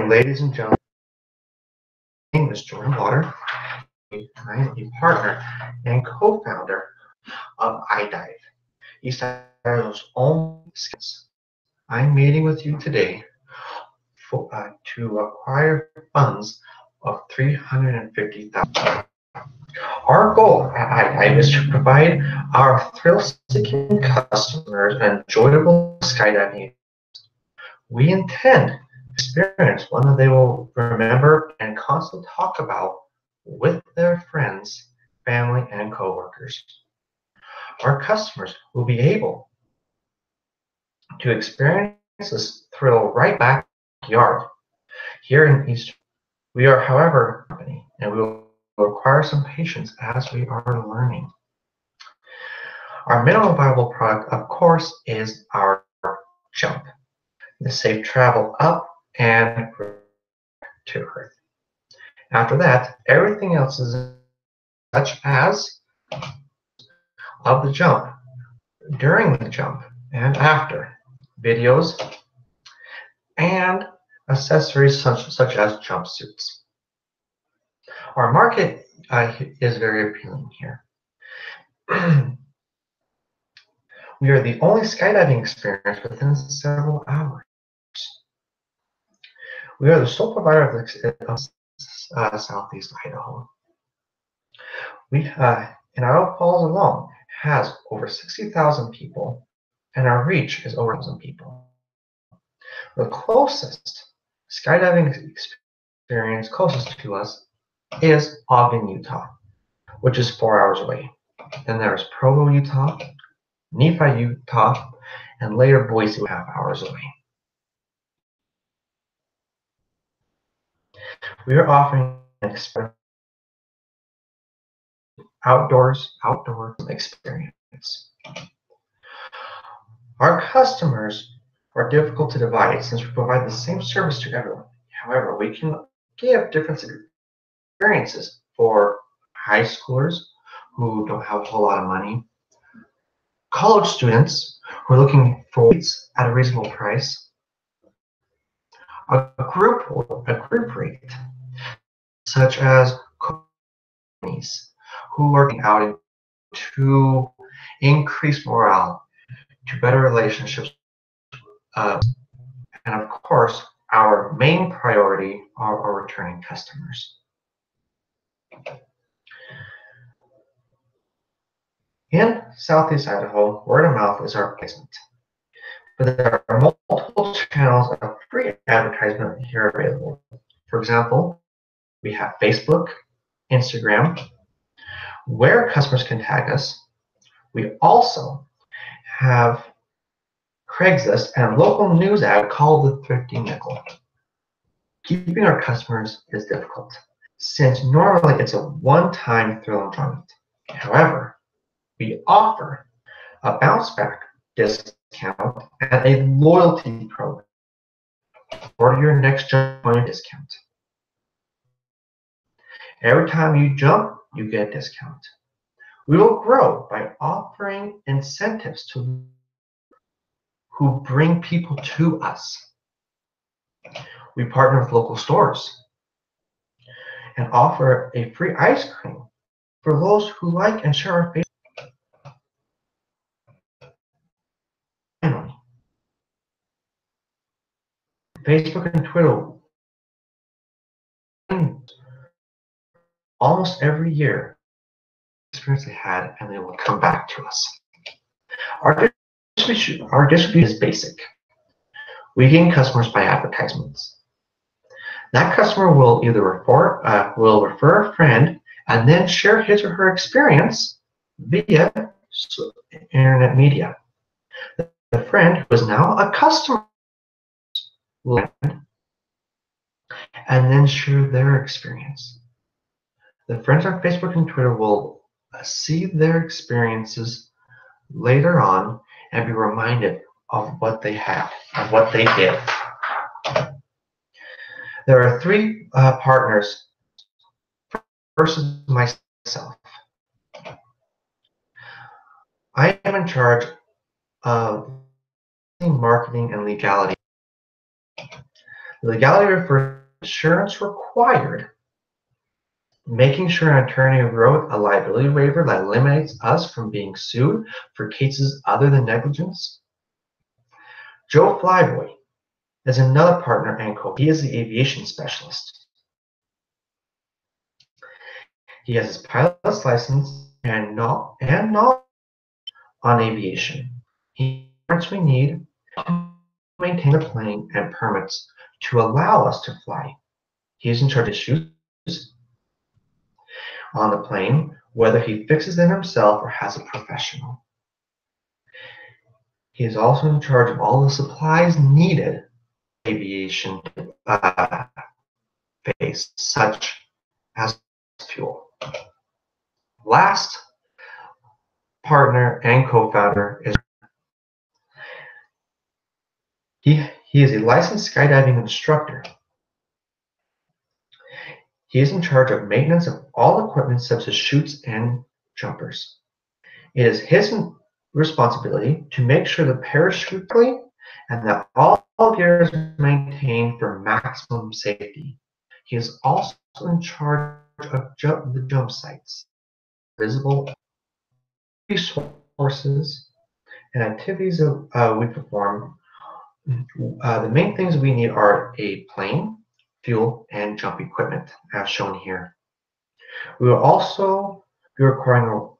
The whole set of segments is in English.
morning, ladies and gentlemen. My name is Jordan Water. I am a partner and co-founder of Idive, East Idaho's own skills. I'm meeting with you today to acquire funds of $350,000. Our goal at Idive is to provide our thrill-seeking customers an enjoyable skydiving. We intend experience one that they will remember and constantly talk about with their friends, family, and coworkers. Our customers will be able to experience this thrill right backyard here in East. We are, however, a company, and we will require some patience as we are learning. Our minimum viable product, of course, is our jump, the safe travel up and to Earth. After that, everything else is such as of the jump, during the jump, and after, videos, and accessories such as jumpsuits. Our market is very appealing here. We are the only skydiving experience within several hours. We are the sole provider of Southeast Idaho. In Idaho Falls alone has over 60,000 people, and our reach is over 1,000 people. The closest skydiving experience closest to us is Ogden, Utah, which is 4 hours away. Then there's Provo, Utah, Nephi, Utah, and later Boise, 1.5 hours away. We are offering an outdoor experience. Our customers are difficult to divide since we provide the same service to everyone. However, we can give different experiences for high schoolers who don't have a whole lot of money, college students who are looking for seats at a reasonable price, a group rate, such as companies who are working out to increase morale, to better relationships, and of course, our main priority are our returning customers. In Southeast Idaho, word of mouth is our placement. But there are multiple channels of free advertisement here available. For example, we have Facebook, Instagram, where customers can tag us. We also have Craigslist and a local news ad called the Thrifty Nickel. Keeping our customers is difficult, since normally it's a one-time thrill enjoyment. However, we offer a bounce back discount and a loyalty program for your next jump point discount. Every time you jump, you get a discount. We will grow by offering incentives to who bring people to us. We partner with local stores and offer a free ice cream for those who like and share our Facebook. Finally, Facebook and Twitter almost every year experience they had, and they will come back to us. Our distribution is basic. We gain customers by advertisements. That customer will either refer a friend and then share his or her experience via internet media. The friend who is now a customer will and then share their experience. The friends on Facebook and Twitter will see their experiences later on and be reminded of what they had, of what they did. There are three partners. First is myself. I am in charge of marketing and legality. Legality refers insurance required, making sure an attorney wrote a liability waiver that eliminates us from being sued for cases other than negligence. Joe Flyboy is another partner and he is the aviation specialist. He has his pilot's license and knowledge on aviation. He knows we need to maintain a plane and permits to allow us to fly. He is in charge of issues on the plane, whether he fixes them himself or has a professional. He is also in charge of all the supplies needed for aviation phase, such as fuel. Last partner and co-founder is he is a licensed skydiving instructor. He is in charge of maintenance of all equipment such as chutes and jumpers. It is his responsibility to make sure the parachute and that all gear is maintained for maximum safety. He is also in charge of the jump sites, visible resources, and activities we perform. The main things we need are a plane, fuel, and jump equipment, as shown here. We will also be requiring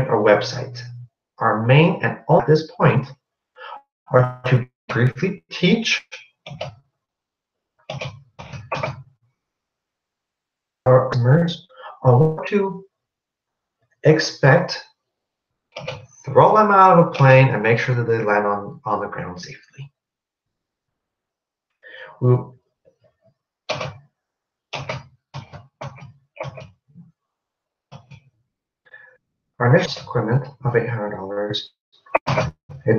a website. Our main and only at this point are to briefly teach our customers on what to expect, throw them out of a plane, and make sure that they land on the ground safely. Our initial equipment of $800, a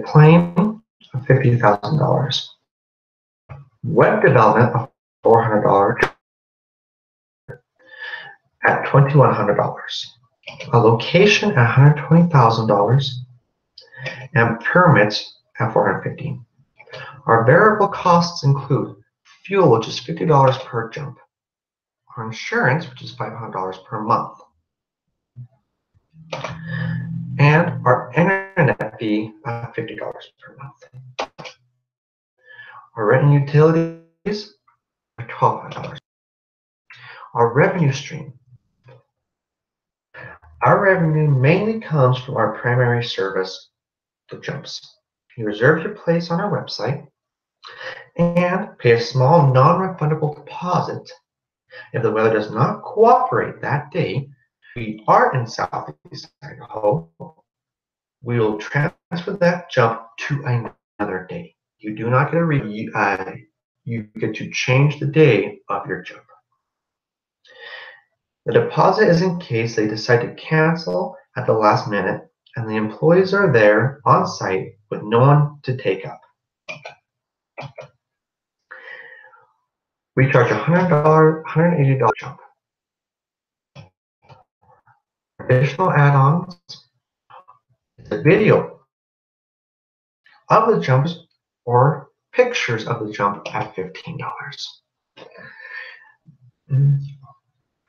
plane of $50,000, web development of $400 at $2,100, a location at $120,000, and permits at $450. Our variable costs include fuel, which is $50 per jump, our insurance, which is $500 per month, and our internet fee of $50 per month. Our rent and utilities are $1,200. Our revenue stream. Our revenue mainly comes from our primary service, the jumps. You reserve your place on our website and pay a small non-refundable deposit. If the weather does not cooperate that day, we are in Southeast Idaho, we will transfer that jump to another day. You do not get a you get to change the day of your jump. The deposit is in case they decide to cancel at the last minute and the employees are there on site with no one to take up. We charge $100, $180 jump. Additional add-ons, the video of the jumps or pictures of the jump at $15.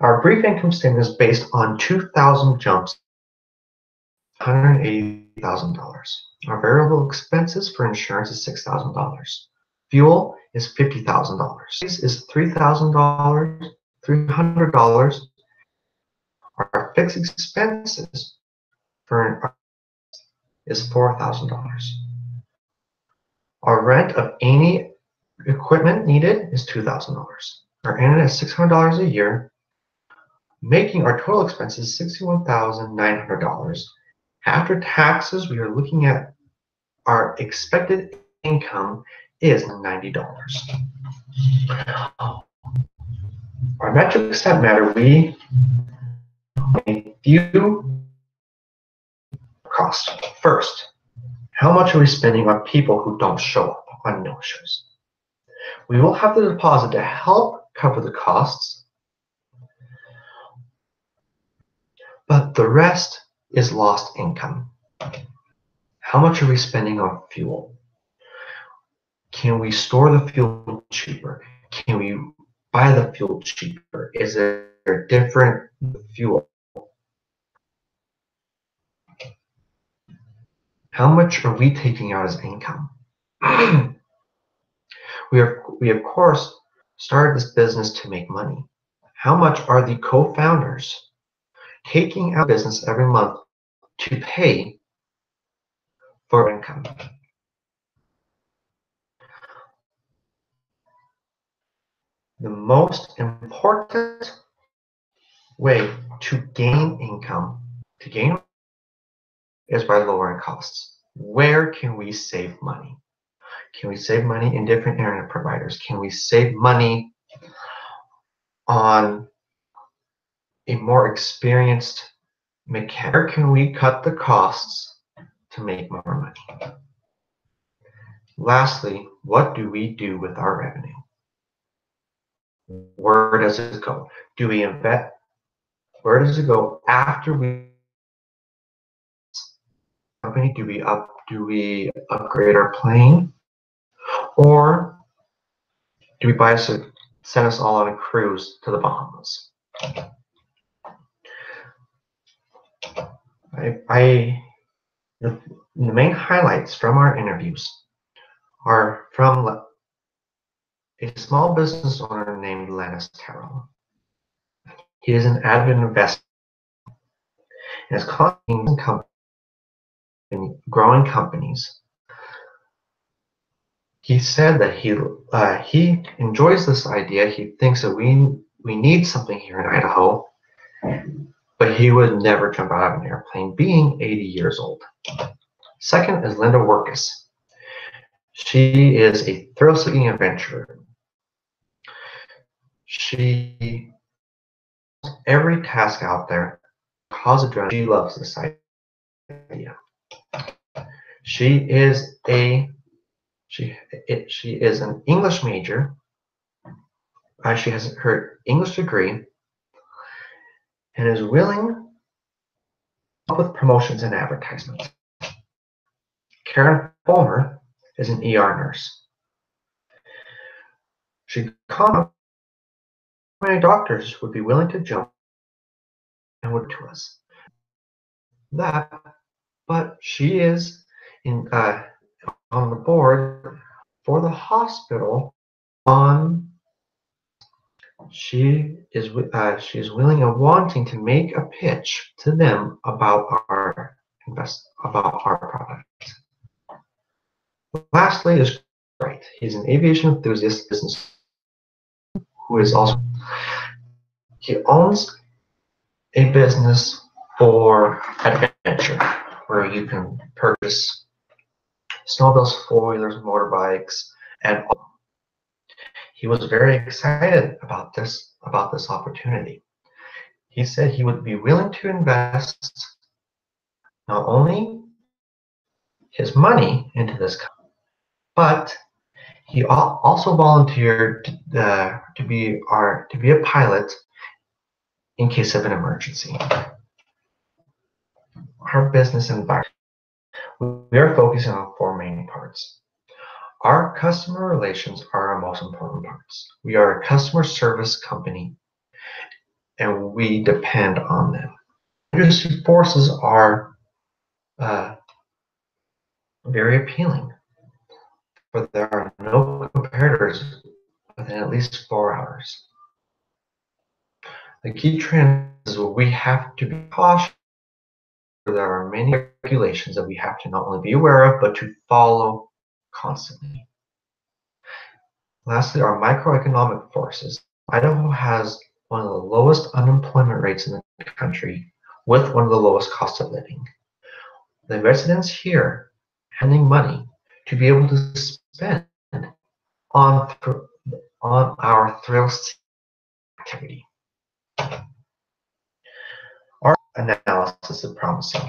Our brief income statement is based on 2,000 jumps, $180,000. Our variable expenses for insurance is $6,000. Fuel is $50,000. Is $3,000, $300. Our fixed expenses for is $4,000. Our rent of any equipment needed is $2,000. Our internet is $600 a year, making our total expenses $61,900. After taxes, we are looking at our expected income is $90. Our metrics that matter, we a few costs. First, how much are we spending on people who don't show up on no-shows? We will have the deposit to help cover the costs, but the rest is lost income. How much are we spending on fuel? Can we store the fuel cheaper? Can we buy the fuel cheaper? Is there different fuel? How much are we taking out as income? we of course started this business to make money. How much are the co-founders taking out business every month to pay for income? The most important way to gain income, is by lowering costs. Where can we save money? Can we save money in different internet providers? Can we save money on a more experienced mechanic? Where can we cut the costs to make more money? Lastly, what do we do with our revenue? Where does it go? Do we invest? Where does it go after we company? Do we upgrade our plane, or do we send us all on a cruise to the Bahamas? The main highlights from our interviews are from a small business owner named Lennis Terrell. He is an avid investor and is constantly growing companies. He said that he enjoys this idea. He thinks that we need something here in Idaho, but he would never jump out of an airplane, being 80 years old. Second is Linda Workus. She is a thrill-seeking adventurer. She every task out there cause adrenaline. She loves this idea. She is an English major. She has her English degree and is willing to help with promotions and advertisements. Karen Fulmer is an ER nurse. She commented how many doctors would be willing to jump and would to us. But she is on the board for the hospital. She is willing and wanting to make a pitch to them about our product. Lastly is Wright. He's an aviation enthusiast business who is also he owns a business for adventure where you can purchase snowmobiles, four-wheelers, motorbikes, and he was very excited about this opportunity. He said he would be willing to invest not only his money into this company, but he also volunteered to be a pilot in case of an emergency. Our business environment. We are focusing on four main parts. Our customer relations are our most important parts. We are a customer service company, and we depend on them. Industry forces are very appealing, but there are no competitors within at least 4 hours. The key trend is we have to be cautious. There are many regulations that we have to not only be aware of, but to follow constantly. Lastly, our microeconomic forces. Idaho has one of the lowest unemployment rates in the country, with one of the lowest cost of living. The residents here handing money to be able to spend on our thrill activity. Our analysis is promising.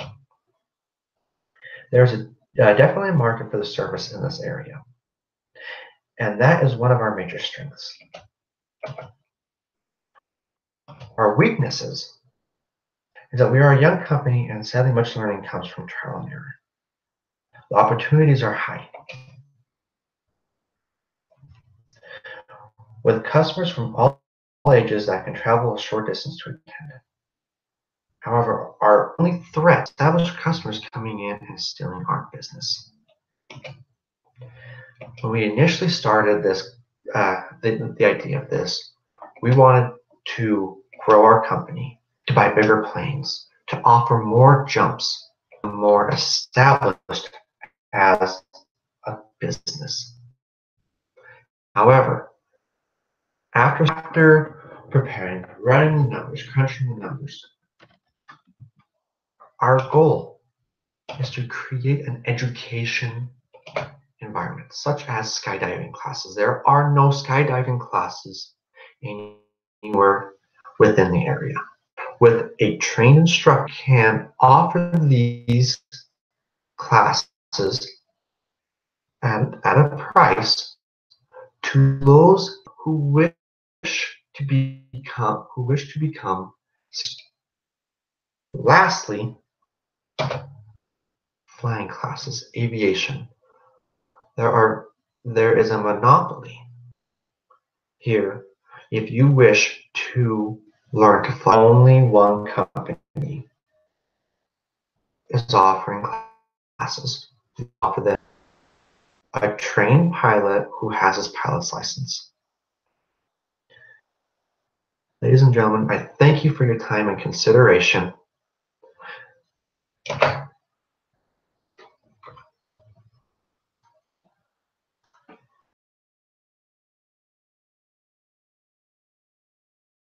There's definitely a market for the service in this area, and that is one of our major strengths. Our weaknesses is that we are a young company, and sadly much learning comes from trial and error. The opportunities are high. with customers from all ages that can travel a short distance to attend. However, our only threat is established customers coming in and stealing our business. When we initially started this, the idea of this, we wanted to grow our company, to buy bigger planes, to offer more jumps, more established as a business. However, after preparing, running the numbers, crunching the numbers, our goal is to create an education environment, such as skydiving classes. There are no skydiving classes anywhere within the area. With a trained instructor can offer these classes at a price to those who wish to become. Lastly, flying classes, aviation. There is a monopoly here. If you wish to learn to fly, only one company is offering classes. We offer them a trained pilot who has his pilot's license. Ladies and gentlemen, I thank you for your time and consideration.